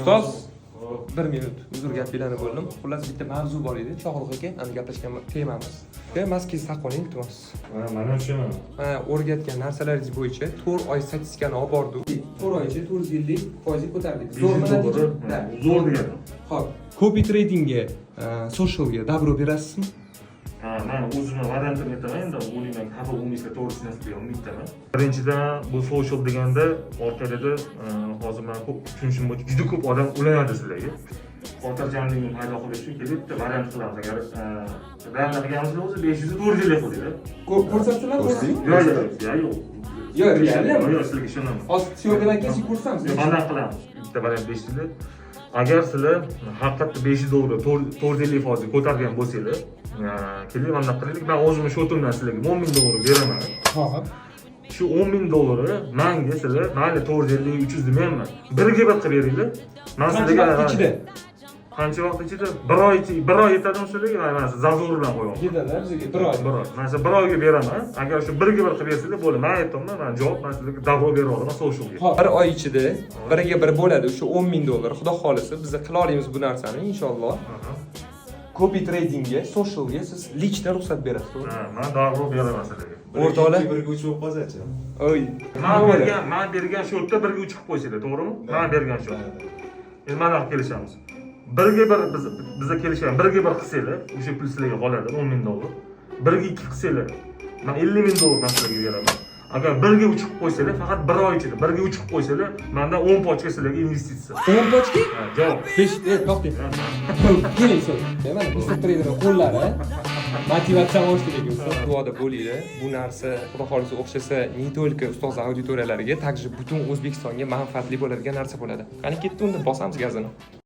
Ustoz 1 minut uzr gapinglarni bo'ldim. Xullas bitta mavzu bor edi. Shohruh aka, ana gaplashgan temamiz. Maskiz saqoning iltimos. Mana shuni. O'rgatgan narsalaringiz bo'yicha 4 oy statistikani olib bordik. 4 oy ichida 450% ko'tardik. Zo'rmi natija? Zo'r degani. Xo'p, copy tradingga, socialga dabro berasizmi? Men o'zimni variantimni aytaman, endi o'ylayman, xafa bo'lmaysiz, to'g'risini aytib umiddaman. Birinchidan bu social deganda orqada hozir men ko'p tushunishim bo'yicha juda ko'p odam ulanadi sizlarga. Xotirjamligini paydo qilish uchun kelib bitta variant qilamiz. Agar variant qilganimizda o'zi 500 400 qilaydi. Ko'rsatsalar yo'q. Yo'q, realmi? Yo'q, sizlarga ishonaman. Hozir syomkadan keyin ko'rsatamiz. Qanday qilamiz? Bitta variant 500. Agar sizlar haqiqatda $500 450% ko'targan bo'lsanglar, kelib mana qilaylik. Men o'zimning shotimdan sizlarga $10,000 beraman. Xo'p. Shu $10,000 menga sizlar mayli 450 300 demayman. Birga bir qilib beringlar. Men sizlarga qancha vaqt ichida? 1 oy yetadimi sizlarga? Men zazor bilan qo'yaman. Yetadi bizga 1 oy. 1 oy. Men sizga 1 oyga beraman. Agar shu birga bir qilib bersanglar bo'ladi. Men aytdim-da, men javob men sizlarga davro bera olaman socialga. Xo'p, 1 oy ichida biriga bir bo'ladi. O'sha $10,000. Xudo xolisa biz qila olamiz bu narsani inshaalloh. Copy tradingga, socialga siz lichna ruxsat berasiz, to'g'rimi? Men davro beraman sizlarga. O'rtoqlar birga uchib qolsa-chi. Oy. Men bergan shotda birga uchib qo'ysanglar, to'g'rimi? Men bergan shot. Endi mana kelishamiz. Birga bir bizga kelishgan, birga bir qilsanglar, o'sha pul sizlarga qoladi $10,000. Birga 2 qilsanglar, men $50,000 men sizlarga beraman. Agar birga uchib qo'ysanglar, faqat 1 oy ichida birga uchib qo'ysanglar, mendan 10 pochka sizlarga investitsiya. 10 pochka? Ha, javob. 5 to'xting. Keling so'z. Mana biz trader qo'llari motivatsiya olishlik uchun duoda bo'linglar. Bu narsa xudo xolisa o'xshasa, не только ustoz auditoriyalariga, также butun O'zbekistonga manfaatli bo'ladigan narsa bo'ladi. Qani ketdi unda bosamiz gazini.